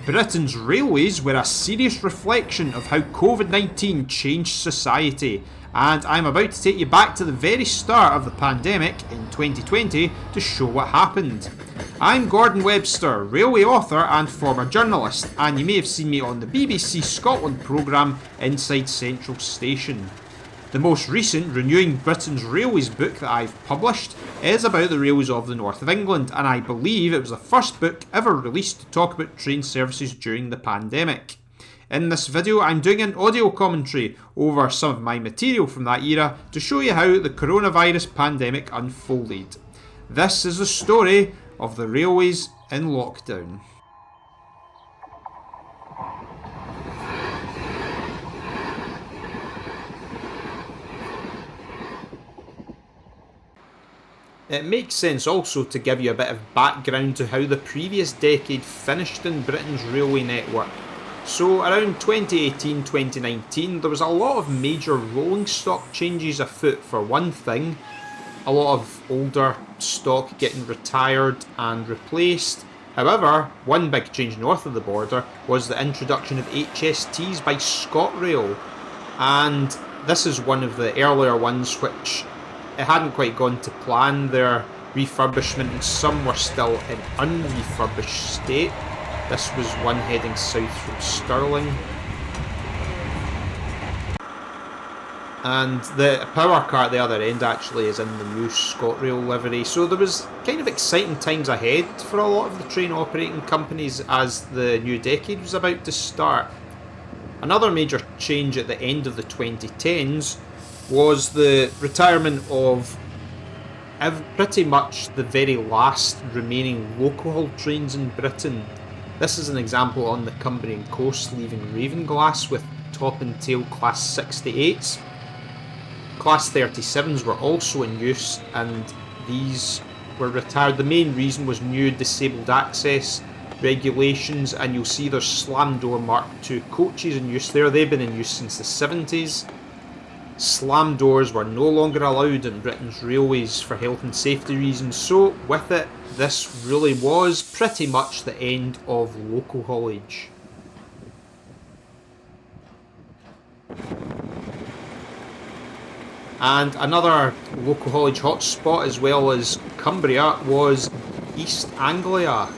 Britain's railways were a serious reflection of how COVID-19 changed society, and I'm about to take you back to the very start of the pandemic in 2020 to show what happened. I'm Gordon.D.Webster, railway author and former journalist, and you may have seen me on the BBC Scotland programme Inside Central Station. The most recent Renewing Britain's Railways book that I've published is about the railways of the north of England, and I believe it was the first book ever released to talk about train services during the pandemic. In this video I'm doing an audio commentary over some of my material from that era to show you how the coronavirus pandemic unfolded. This is the story of the railways in lockdown. It makes sense also to give you a bit of background to how the previous decade finished in Britain's railway network. So around 2018-2019 there was a lot of major rolling stock changes afoot. For one thing, a lot of older stock getting retired and replaced. However, one big change north of the border was the introduction of HSTs by ScotRail, and this is one of the earlier ones which it hadn't quite gone to plan. Their refurbishment and some were still in unrefurbished state. This was one heading south from Stirling. And the power car at the other end actually is in the new ScotRail livery. So there was kind of exciting times ahead for a lot of the train operating companies as the new decade was about to start. Another major change at the end of the 2010s was the retirement of pretty much the very last remaining local haul trains in Britain. This is an example on the Cumbrian coast leaving Ravenglass with top and tail Class 68s. Class 37s were also in use and these were retired. The main reason was new disabled access regulations, and you'll see there's slam door Mark II coaches in use there. They've been in use since the 70s. Slam doors were no longer allowed in Britain's railways for health and safety reasons, so with it, this really was pretty much the end of local haulage. And another local haulage hotspot, as well as Cumbria, was East Anglia,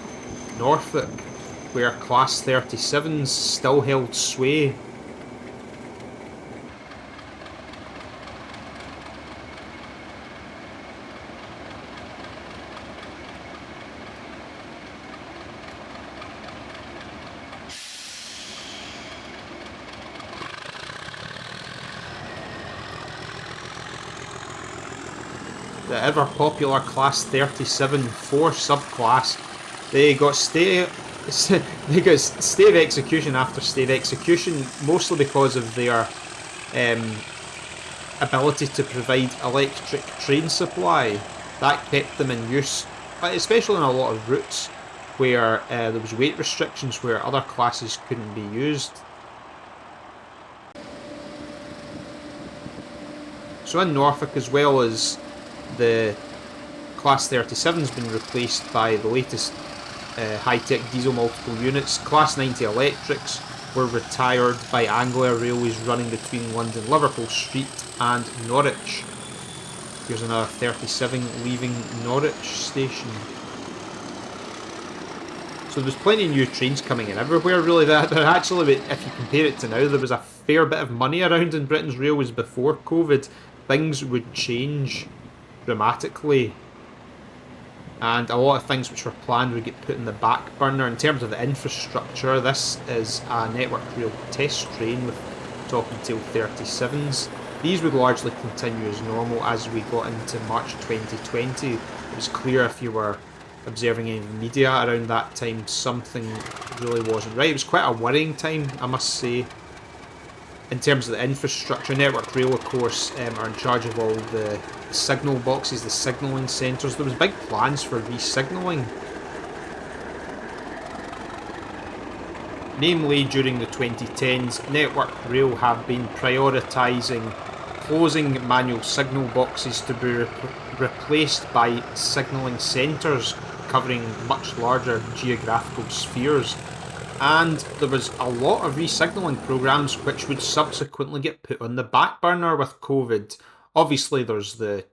Norfolk, where Class 37s still held sway. The ever popular Class 37 4 subclass, they got stay of execution after stay of execution, mostly because of their ability to provide electric train supply. That kept them in use, especially on a lot of routes where there was weight restrictions where other classes couldn't be used. So in Norfolk, as well as the Class 37's been replaced by the latest high-tech diesel multiple units. Class 90 electrics were retired by Anglia Railways running between London Liverpool Street and Norwich. Here's another 37 leaving Norwich station. So there's plenty of new trains coming in everywhere really. That actually, if you compare it to now, there was a fair bit of money around in Britain's railways before COVID. Things would change dramatically, and a lot of things which were planned would get put in the back burner. In terms of the infrastructure, this is a Network Rail test train with top and tail 37s. These would largely continue as normal as we got into March 2020. It was clear if you were observing any media around that time, something really wasn't right. It was quite a worrying time, I must say. In terms of the infrastructure, Network Rail, of course, are in charge of all the signal boxes, the signalling centres. There was big plans for re-signalling. Namely, during the 2010s, Network Rail have been prioritising closing manual signal boxes to be replaced by signalling centres covering much larger geographical spheres. And there was a lot of re-signalling programmes which would subsequently get put on the back burner with COVID. Obviously, there's the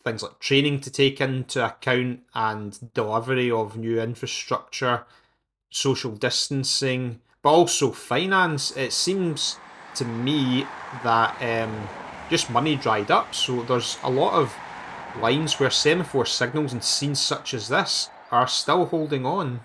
things like training to take into account and delivery of new infrastructure, social distancing, but also finance. It seems to me that just money dried up, so there's a lot of lines where semaphore signals and scenes such as this are still holding on.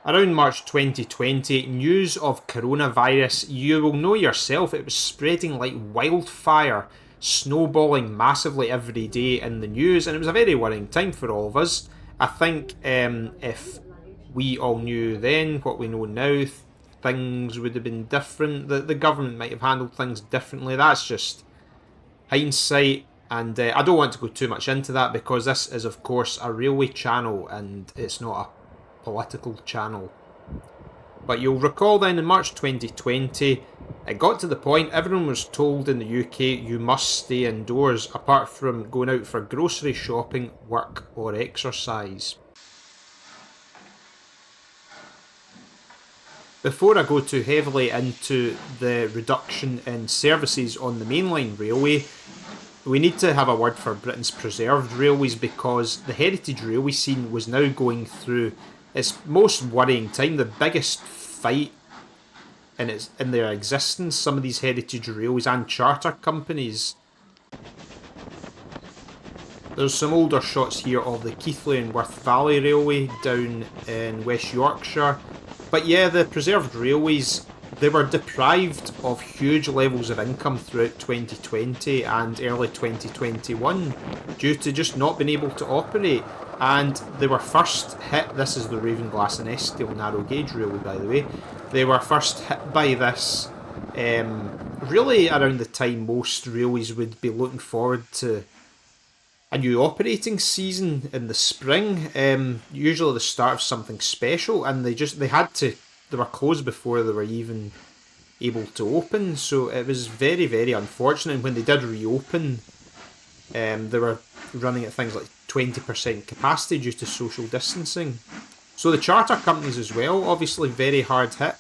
Around March 2020, news of coronavirus, you will know yourself, it was spreading like wildfire, snowballing massively every day in the news, and it was a very worrying time for all of us. I think if we all knew then what we know now, things would have been different. The government might have handled things differently. That's just hindsight, and I don't want to go too much into that because this is, of course, a railway channel and it's not a political channel. But you'll recall then in March 2020, it got to the point everyone was told in the UK you must stay indoors apart from going out for grocery shopping, work or exercise. Before I go too heavily into the reduction in services on the mainline railway, we need to have a word for Britain's preserved railways because the heritage railway scene was now going through its most worrying time, the biggest fight in their existence, some of these heritage railways and charter companies. There's some older shots here of the Keighley and Worth Valley Railway down in West Yorkshire. But yeah, the preserved railways, they were deprived of huge levels of income throughout 2020 and early 2021 due to just not being able to operate. And they were first hit, this is the Ravenglass and Eskdale narrow gauge railway by the way, they were first hit by this really around the time most railways would be looking forward to a new operating season in the spring, usually the start of something special, and they were closed before they were even able to open, so it was very, very unfortunate. And when they did reopen, they were running at things like 20% capacity due to social distancing. So the charter companies as well, obviously very hard hit.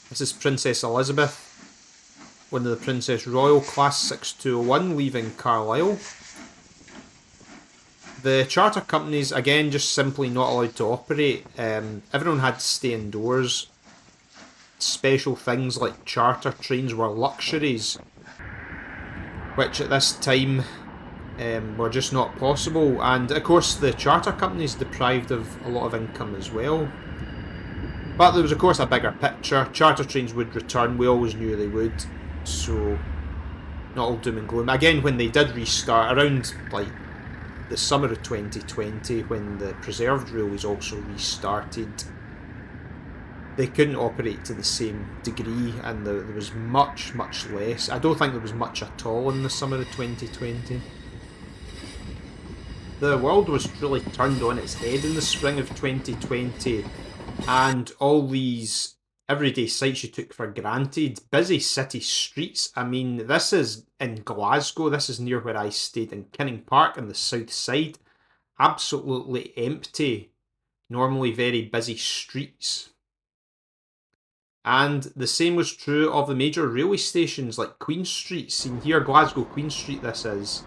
This is Princess Elizabeth, one of the Princess Royal Class 6201 leaving Carlisle. The charter companies, again, just simply not allowed to operate. Everyone had to stay indoors. Special things like charter trains were luxuries, which at this time were just not possible. And of course the charter companies deprived of a lot of income as well. But there was of course a bigger picture. Charter trains would return, we always knew they would, so not all doom and gloom. Again, when they did restart, around like the summer of 2020, when the preserved railways also restarted, they couldn't operate to the same degree, and there was much, much less. I don't think there was much at all in the summer of 2020. The world was truly turned on its head in the spring of 2020, and all these everyday sights you took for granted, busy city streets. I mean, this is in Glasgow, this is near where I stayed in Kinning Park on the south side. Absolutely empty, normally very busy streets. And the same was true of the major railway stations like Queen Street, seen here, Glasgow Queen Street this is.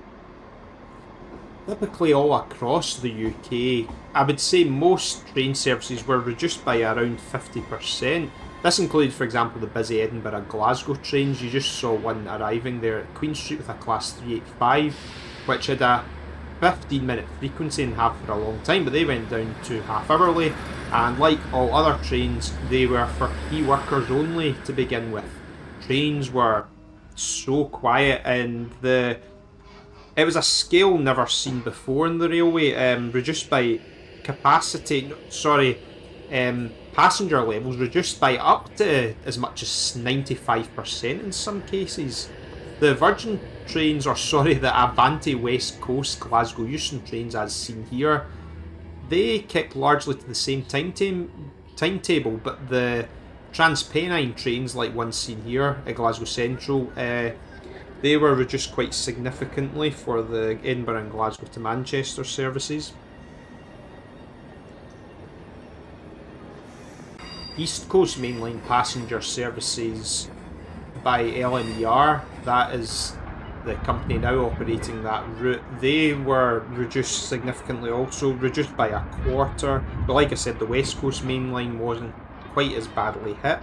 Typically all across the UK, I would say most train services were reduced by around 50%. This included, for example, the busy Edinburgh-Glasgow trains. You just saw one arriving there at Queen Street with a Class 385, which had a 15-minute frequency and have for a long time, but they went down to half-hourly, and like all other trains, they were for key workers only to begin with. Trains were so quiet, and it was a scale never seen before in the railway, reduced by passenger levels reduced by up to as much as 95% in some cases. The Virgin trains, the Avanti West Coast Glasgow Euston trains as seen here, they kept largely to the same timetable, but the Transpennine trains, like one seen here at Glasgow Central, they were reduced quite significantly for the Edinburgh and Glasgow to Manchester services. East Coast Main Line passenger services by LMER, that is the company now operating that route, they were reduced significantly also, reduced by a quarter. But like I said, the West Coast Main Line wasn't quite as badly hit.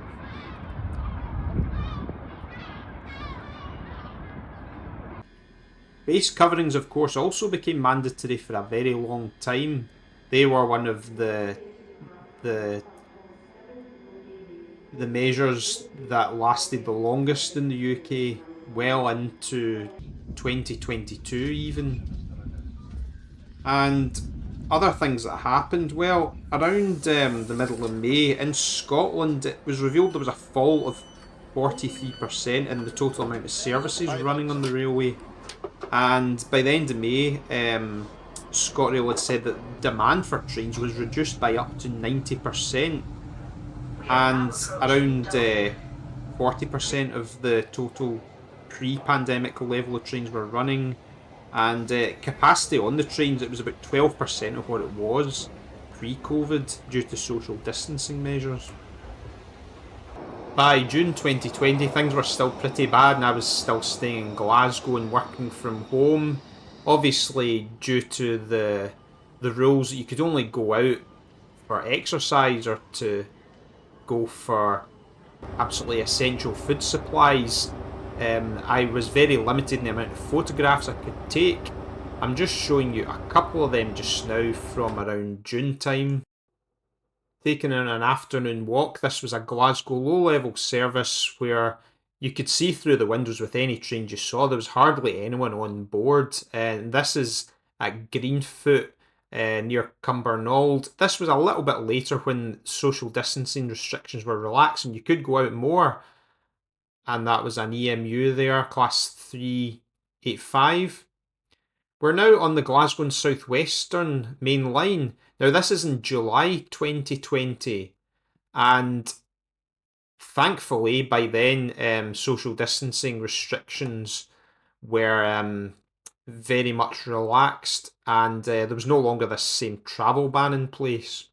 Base coverings, of course, also became mandatory for a very long time. They were one of the measures that lasted the longest in the UK, well into 2022 even. And other things that happened, well, around the middle of May in Scotland, it was revealed there was a fall of 43% in the total amount of services running on the railway. And by the end of May, ScotRail had said that demand for trains was reduced by up to 90%, and around 40% of the total pre-pandemic level of trains were running, and capacity on the trains, it was about 12% of what it was pre-COVID due to social distancing measures. By June 2020, things were still pretty bad, and I was still staying in Glasgow and working from home. Obviously, due to the rules that you could only go out for exercise or to go for absolutely essential food supplies, I was very limited in the amount of photographs I could take. I'm just showing you a couple of them just now from around June time. Taken on an afternoon walk. This was a Glasgow low-level service where you could see through the windows with any trains you saw. There was hardly anyone on board. And this is at Greenfoot near Cumbernauld. This was a little bit later when social distancing restrictions were relaxed and you could go out more. And that was an EMU there, class 385. We're now on the Glasgow and South Western main line. Now this is in July 2020, and thankfully by then social distancing restrictions were very much relaxed, and there was no longer this same travel ban in place.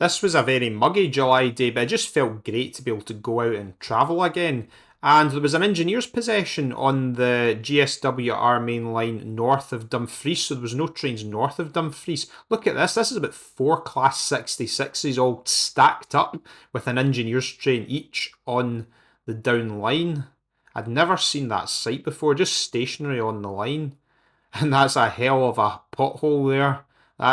This was a very muggy July day, but it just felt great to be able to go out and travel again. And there was an engineer's possession on the GSWR main line north of Dumfries, so there was no trains north of Dumfries. Look at this, this is about 4 Class 66s all stacked up with an engineer's train each on the down line. I'd never seen that sight before, just stationary on the line. And that's a hell of a pothole there.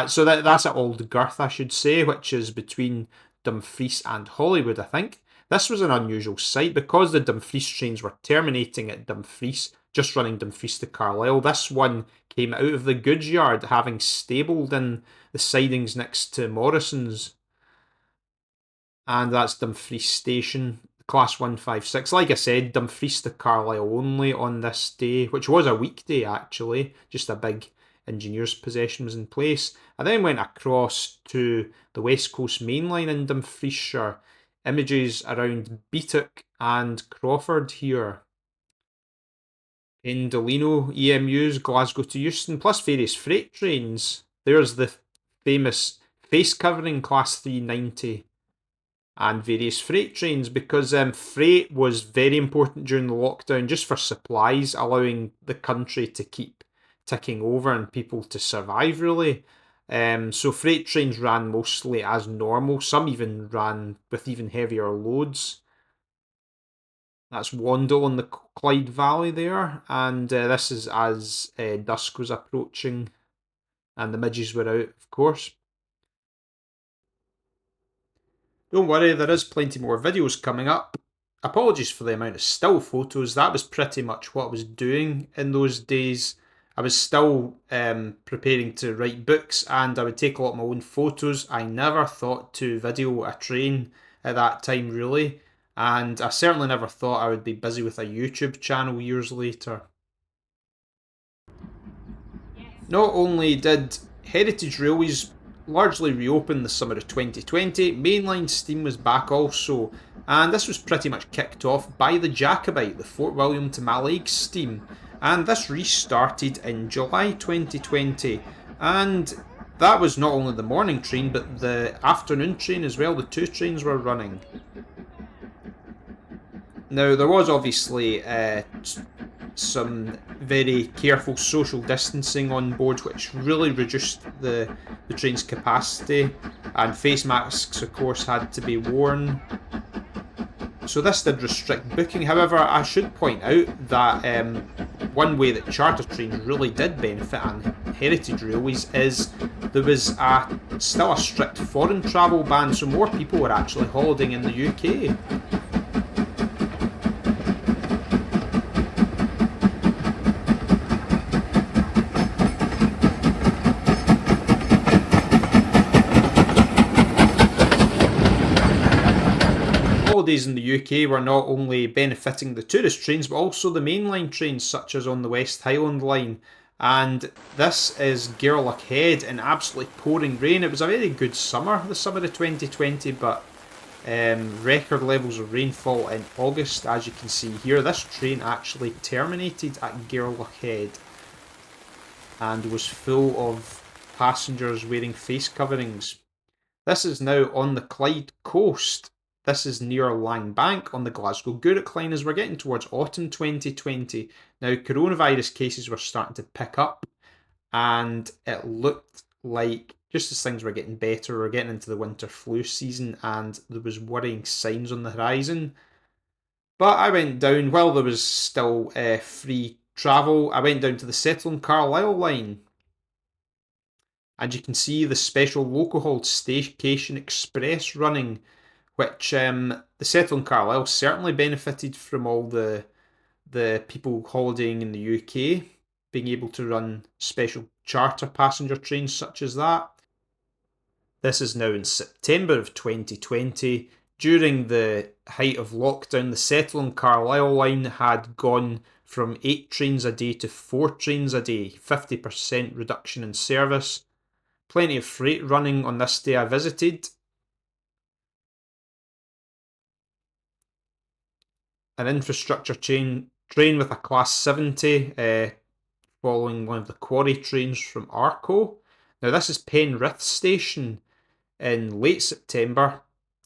So that's at Old Girth, I should say, which is between Dumfries and Holywood, I think. This was an unusual sight because the Dumfries trains were terminating at Dumfries, just running Dumfries to Carlisle. This one came out of the goods yard, having stabled in the sidings next to Morrison's. And that's Dumfries Station, class 156. Like I said, Dumfries to Carlisle only on this day, which was a weekday actually, just a big engineer's possession was in place. I then went across to the West Coast Main Line in Dumfriesshire. Images around Beatock and Crawford here. In Dolino, EMUs, Glasgow to Euston, plus various freight trains. There's the famous face covering class 390 and various freight trains, because freight was very important during the lockdown just for supplies, allowing the country to keep ticking over and people to survive really. So freight trains ran mostly as normal. Some even ran with even heavier loads. That's Wandle in the Clyde Valley there. And this is as dusk was approaching and the midges were out, of course. Don't worry, there is plenty more videos coming up. Apologies for the amount of still photos. That was pretty much what I was doing in those days. I was still preparing to write books and I would take a lot of my own photos. I never thought to video a train at that time really, and I certainly never thought I would be busy with a YouTube channel years later. Not only did Heritage Railways largely reopen the summer of 2020, mainline steam was back also, and this was pretty much kicked off by the Jacobite, the Fort William to Mallaig steam. And this restarted in July 2020, and that was not only the morning train, but the afternoon train as well. The two trains were running. Now, there was obviously some very careful social distancing on board, which really reduced the train's capacity, and face masks, of course, had to be worn. So this did restrict booking. However, I should point out that one way that charter trains really did benefit, and heritage railways, is there was still a strict foreign travel ban, so more people were actually holidaying in the UK. Holidays in the UK were not only benefiting the tourist trains, but also the mainline trains, such as on the West Highland line. And this is Gairloch Head in absolutely pouring rain. It was a very good summer, the summer of 2020, but record levels of rainfall in August, as you can see here. This train actually terminated at Gairloch Head and was full of passengers wearing face coverings. This is now on the Clyde coast. This is near Langbank on the Glasgow Gourock line as we're getting towards autumn 2020. Now, coronavirus cases were starting to pick up, and it looked like just as things were getting better, we were getting into the winter flu season, and there was worrying signs on the horizon. But I went down, while there was still free travel, I went down to the Settle and Carlisle line. And you can see the special local hauled Staycation Express running, which the Settle and Carlisle certainly benefited from all the people holidaying in the UK being able to run special charter passenger trains such as that. This is now in September of 2020. During the height of lockdown, the Settle and Carlisle line had gone from 8 trains a day to 4 trains a day, 50% reduction in service. Plenty of freight running on this day I visited. An infrastructure train with a Class 70 following one of the quarry trains from Arco. Now this is Penrith Station in late September.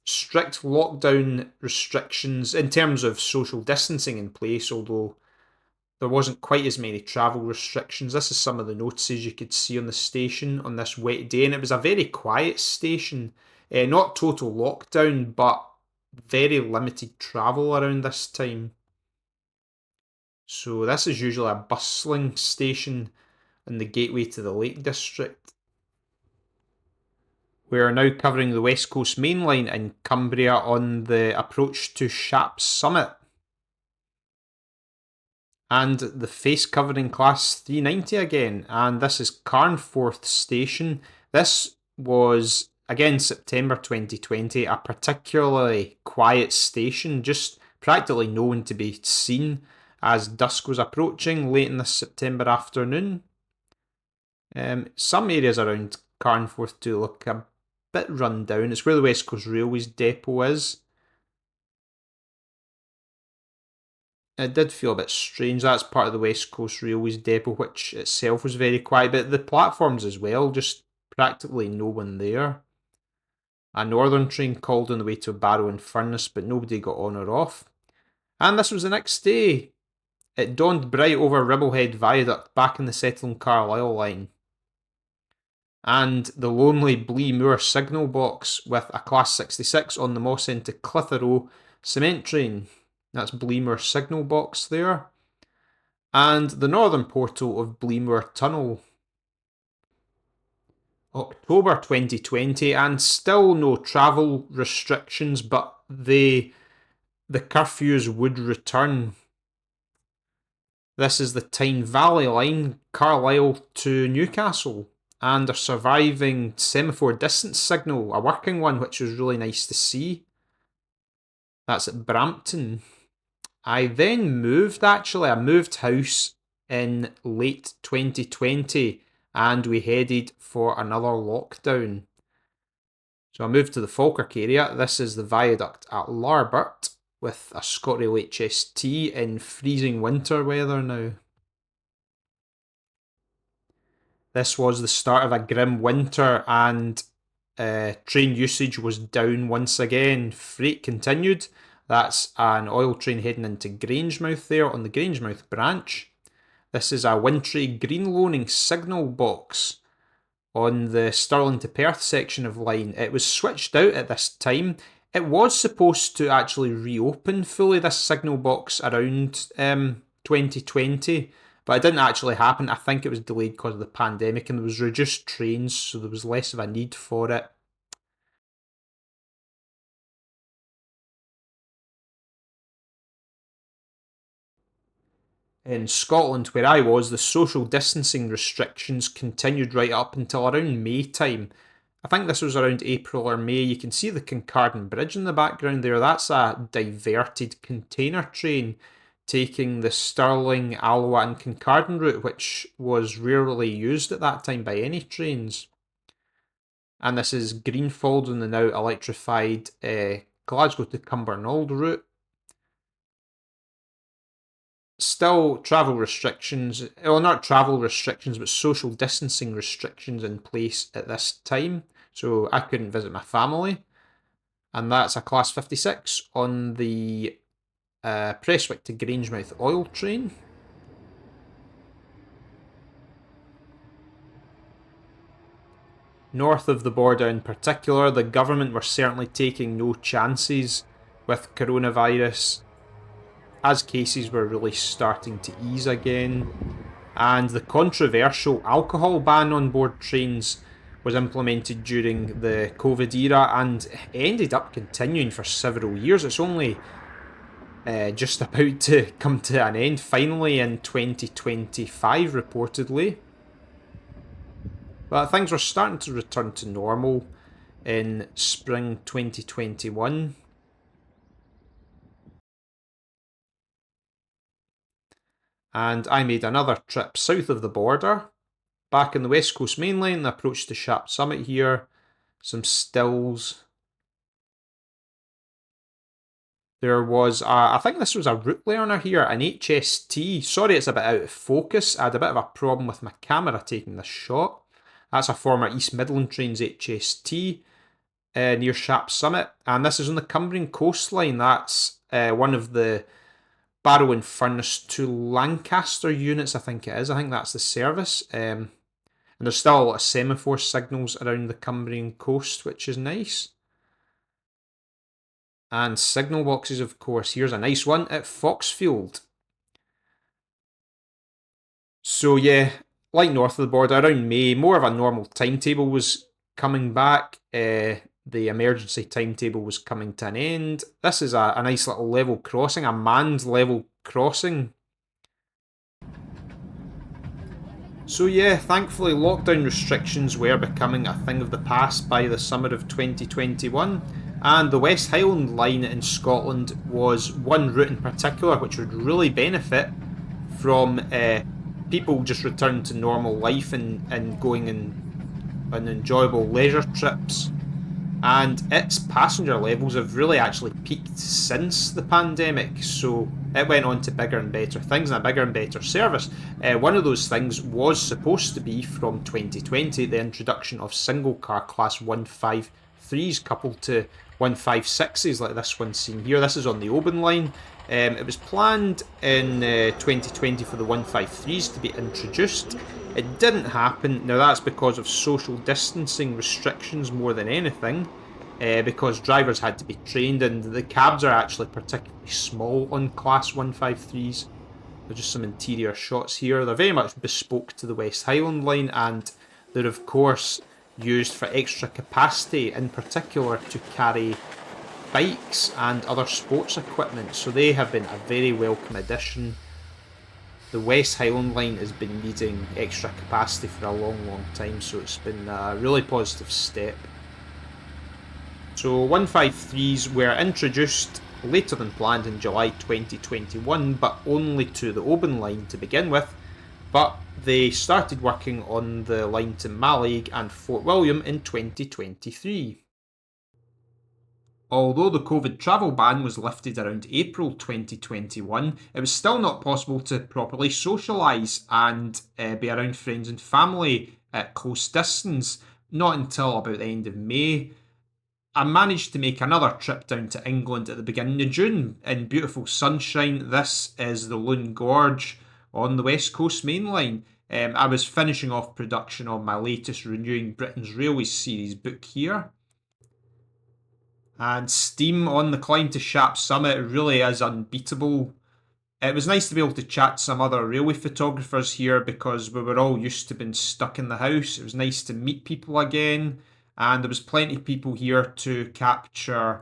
Strict lockdown restrictions in terms of social distancing in place, although there wasn't quite as many travel restrictions. This is some of the notices you could see on the station on this wet day, and it was a very quiet station. Not total lockdown, but very limited travel around this time. So this is usually a bustling station in the gateway to the Lake District. We are now covering the West Coast Main Line in Cumbria on the approach to Shap's Summit. And the face covering Class 390 again, and this is Carnforth Station. This was, again, September 2020, a particularly quiet station, just practically no one to be seen as dusk was approaching late in this September afternoon. Some areas around Carnforth do look a bit run down. It's where the West Coast Railways depot is. It did feel a bit strange. That's part of the West Coast Railways depot, which itself was very quiet, but the platforms as well, just practically no one there. A northern train called on the way to Barrow and Furness, but nobody got on or off. And this was the next day. It dawned bright over Ribblehead Viaduct back in the Settle and Carlisle line. And the lonely Blee Moor signal box with a Class 66 on the Moss End to Clitheroe cement train. That's Blee Moor signal box there. And the northern portal of Blee Moor Tunnel. October 2020, and still no travel restrictions, but the curfews would return. This is the Tyne Valley line, Carlisle to Newcastle, and a surviving semaphore distance signal, a working one, which was really nice to see. That's at Brampton. I then moved, actually. I moved house in late 2020 and we headed for another lockdown. So I moved to the Falkirk area. This is the viaduct at Larbert with a ScotRail HST in freezing winter weather now. This was the start of a grim winter, and train usage was down once again. Freight continued. That's an oil train heading into Grangemouth there on the Grangemouth branch. This is a wintry green loaning signal box on the Stirling to Perth section of line. It was switched out at this time. It was supposed to actually reopen fully, this signal box, around 2020, but it didn't actually happen. I think it was delayed because of the pandemic, and there was reduced trains, so there was less of a need for it. In Scotland, where I was, the social distancing restrictions continued right up until around May time. I think this was around April or May. You can see the Kincardine Bridge in the background there. That's a diverted container train taking the Stirling, Alloa, and Kincardine route, which was rarely used at that time by any trains. And this is Greenford on the now electrified Glasgow to Cumbernauld route. Still travel restrictions, well, not travel restrictions, but social distancing restrictions in place at this time. So I couldn't visit my family. And that's a Class 56 on the Prestwick to Grangemouth oil train. North of the border in particular, the government were certainly taking no chances with coronavirus, as cases were really starting to ease again. And the controversial alcohol ban on board trains was implemented during the COVID era and ended up continuing for several years. It's only just about to come to an end finally in 2025 reportedly. But things were starting to return to normal in spring 2021. And I made another trip south of the border, back in the West Coast Main Line, approach to Shap Summit here, some stills. There was, I think this was a route learner here, an HST. Sorry it's a bit out of focus, I had a bit of a problem with my camera taking this shot. That's a former East Midland Trains HST near Shap Summit, and this is on the Cumbrian coastline. That's one of the Barrow and Furnace to Lancaster units, I think it is. I think that's the service. And there's still a lot of semaphore signals around the Cumbrian coast, which is nice. And signal boxes, of course. Here's a nice one at Foxfield. So yeah, like north of the border, around May, more of a normal timetable was coming back. The emergency timetable was coming to an end. This is a nice little level crossing, a manned level crossing. So yeah, thankfully lockdown restrictions were becoming a thing of the past by the summer of 2021, and the West Highland line in Scotland was one route in particular which would really benefit from people just returning to normal life and going on enjoyable leisure trips. And its passenger levels have really actually peaked since the pandemic, so it went on to bigger and better things and a bigger and better service. One of those things was supposed to be, from 2020, the introduction of single car class 153s coupled to 156s like this one seen here. This is on the Oban line. It was planned in 2020 for the 153s to be introduced. It didn't happen. Now that's because of social distancing restrictions more than anything, because drivers had to be trained, and the cabs are actually particularly small on class 153s. There's just some interior shots here. They're very much bespoke to the West Highland line, and they're of course used for extra capacity, in particular to carry bikes and other sports equipment, so they have been a very welcome addition. The West Highland line has been needing extra capacity for a long time, so it's been a really positive step. So 153s were introduced later than planned in July 2021, but only to the Oban line to begin with, but they started working on the line to Mallaig and Fort William in 2023. Although the COVID travel ban was lifted around April 2021, it was still not possible to properly socialise and be around friends and family at close distance. Not until about the end of May. I managed to make another trip down to England at the beginning of June in beautiful sunshine. This is the Lune Gorge on the West Coast Main Line. I was finishing off production on my latest Renewing Britain's Railways series book here. And steam on the climb to Shap Summit really is unbeatable. It was nice to be able to chat to some other railway photographers here because we were all used to being stuck in the house. It was nice to meet people again, and there was plenty of people here to capture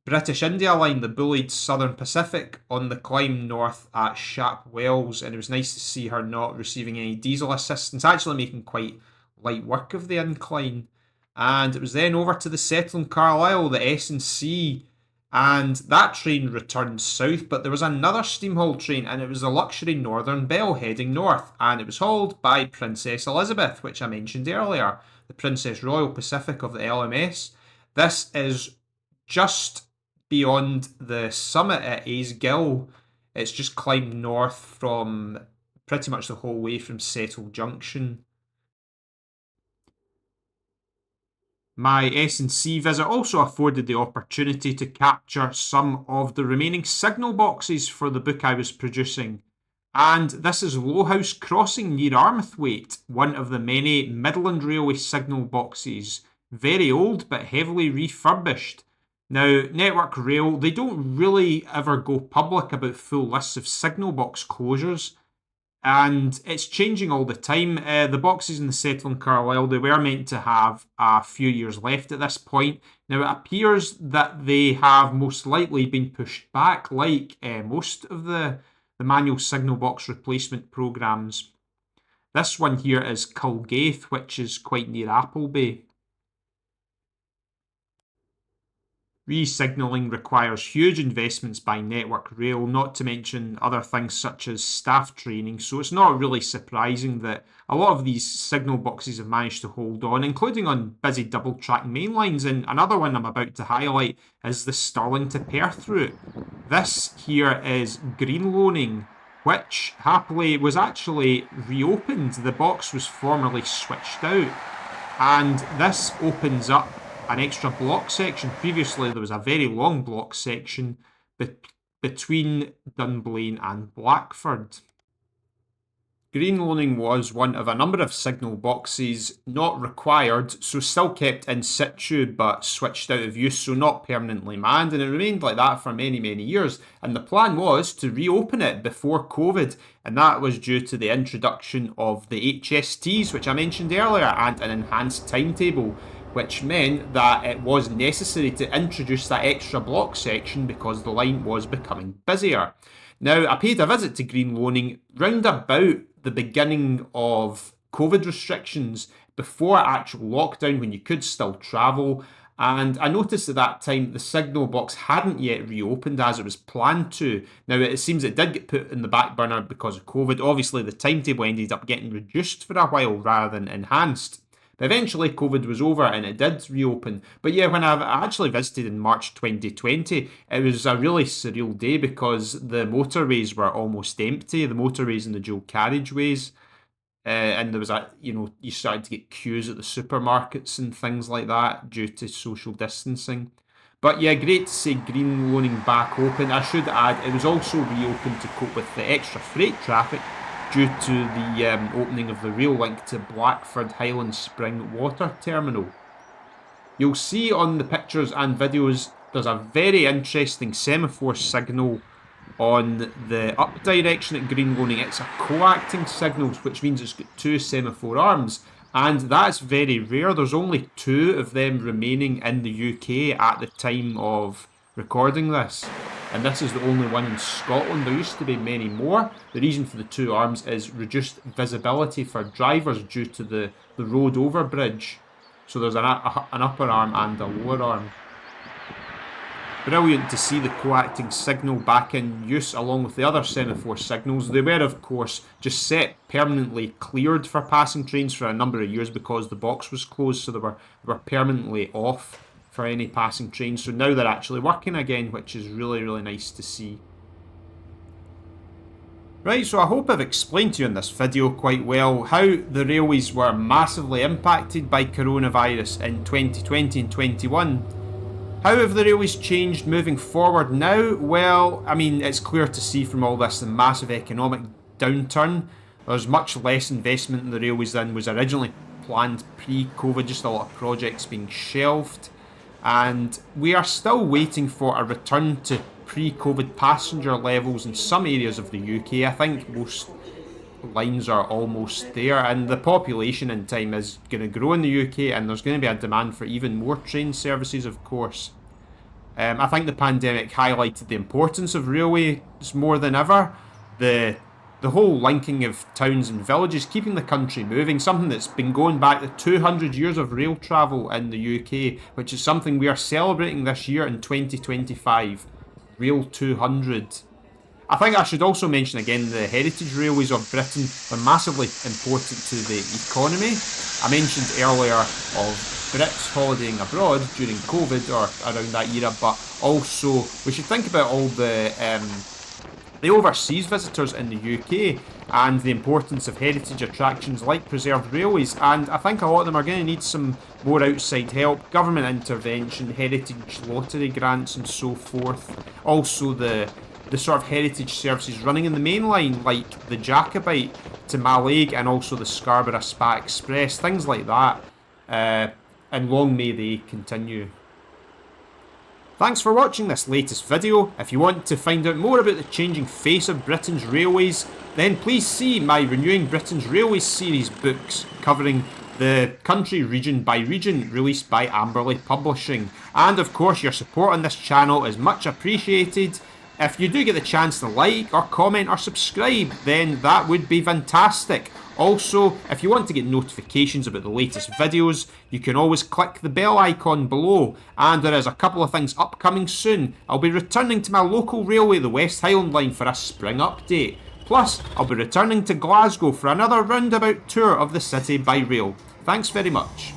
British India Line, the bullied Southern Pacific, on the climb north at Shap Wells, and it was nice to see her not receiving any diesel assistance, actually making quite light work of the incline. And it was then over to the Settle in Carlisle, the S&C, and that train returned south, but there was another steam haul train, and it was the luxury Northern Belle heading north, and it was hauled by Princess Elizabeth, which I mentioned earlier, the Princess Royal Pacific of the LMS. This is just beyond the summit at Aysgill. It's just climbed north from pretty much the whole way from Settle Junction. My S&C visit also afforded the opportunity to capture some of the remaining signal boxes for the book I was producing. And this is Low House Crossing near Armathwaite, one of the many Midland Railway signal boxes. Very old but heavily refurbished. Now, Network Rail, they don't really ever go public about full lists of signal box closures, and it's changing all the time. The boxes in the Settle in Carlisle, they were meant to have a few years left at this point. Now, it appears that they have most likely been pushed back, like most of the manual signal box replacement programmes. This one here is Culgaith, which is quite near Appleby. Re-signalling requires huge investments by Network Rail, not to mention other things such as staff training, so it's not really surprising that a lot of these signal boxes have managed to hold on, including on busy double-track main lines, and another one I'm about to highlight is the Stirling to Perth route. This here is Green Loaning, which happily was actually reopened. The box was formerly switched out, and this opens up an extra block section. Previously, there was a very long block section between Dunblane and Blackford. Green Loaning was one of a number of signal boxes not required, so still kept in situ but switched out of use, so not permanently manned, and it remained like that for many, many years. And the plan was to reopen it before COVID, and that was due to the introduction of the HSTs, which I mentioned earlier, and an enhanced timetable, which meant that it was necessary to introduce that extra block section because the line was becoming busier. Now, I paid a visit to Green Loaning round about the beginning of COVID restrictions, before actual lockdown when you could still travel, and I noticed at that time the signal box hadn't yet reopened as it was planned to. Now, it seems it did get put in the back burner because of COVID. Obviously, the timetable ended up getting reduced for a while rather than enhanced. But eventually COVID was over and it did reopen. But yeah, when I actually visited in March 2020, it was a really surreal day because the motorways were almost empty, the motorways and the dual carriageways. And there was you started to get queues at the supermarkets and things like that due to social distancing. But yeah, great to see Green Loaning back open. I should add, it was also reopened to cope with the extra freight traffic due to the opening of the rail link to Blackford Highland Spring Water Terminal. You'll see on the pictures and videos there's a very interesting semaphore signal on the up direction at Green Loaning. It's a coacting signal, which means it's got two semaphore arms, and that's very rare. There's only 2 of them remaining in the UK at the time of recording this, and this is the only one in Scotland. There used to be many more. The reason for the 2 arms is reduced visibility for drivers due to the road overbridge. So there's an upper arm and a lower arm. Brilliant to see the coacting signal back in use along with the other semaphore signals. They were, of course, just set permanently cleared for passing trains for a number of years because the box was closed, so they were permanently off for any passing trains. So now they're actually working again, which is really, really nice to see. Right, so I hope I've explained to you in this video quite well how the railways were massively impacted by coronavirus in 2020 and 21. How have the railways changed moving forward now? Well, I mean, it's clear to see from all this the massive economic downturn. There's much less investment in the railways than was originally planned pre-COVID, just a lot of projects being shelved. And we are still waiting for a return to pre-COVID passenger levels in some areas of the UK. I think most lines are almost there, and the population in time is going to grow in the UK, and there's going to be a demand for even more train services, of course. I think the pandemic highlighted the importance of railways more than ever. The whole linking of towns and villages, keeping the country moving, something that's been going back to 200 years of rail travel in the UK, which is something we are celebrating this year in 2025. Rail 200. I think I should also mention again the heritage railways of Britain are massively important to the economy. I mentioned earlier of Brits holidaying abroad during COVID or around that era, but also we should think about all the overseas visitors in the UK and the importance of heritage attractions like preserved railways, and I think a lot of them are going to need some more outside help, government intervention, heritage lottery grants and so forth. Also the sort of heritage services running in the main line like the Jacobite to Mallaig and also the Scarborough Spa Express, things like that, and long may they continue. Thanks for watching this latest video. If you want to find out more about the changing face of Britain's railways, then please see my Renewing Britain's Railways series books covering the country region by region, released by Amberley Publishing. And of course your support on this channel is much appreciated. If you do get the chance to like or comment or subscribe, then that would be fantastic. Also, if you want to get notifications about the latest videos, you can always click the bell icon below. And there is a couple of things upcoming soon. I'll be returning to my local railway, the West Highland line, for a spring update. Plus, I'll be returning to Glasgow for another roundabout tour of the city by rail. Thanks very much.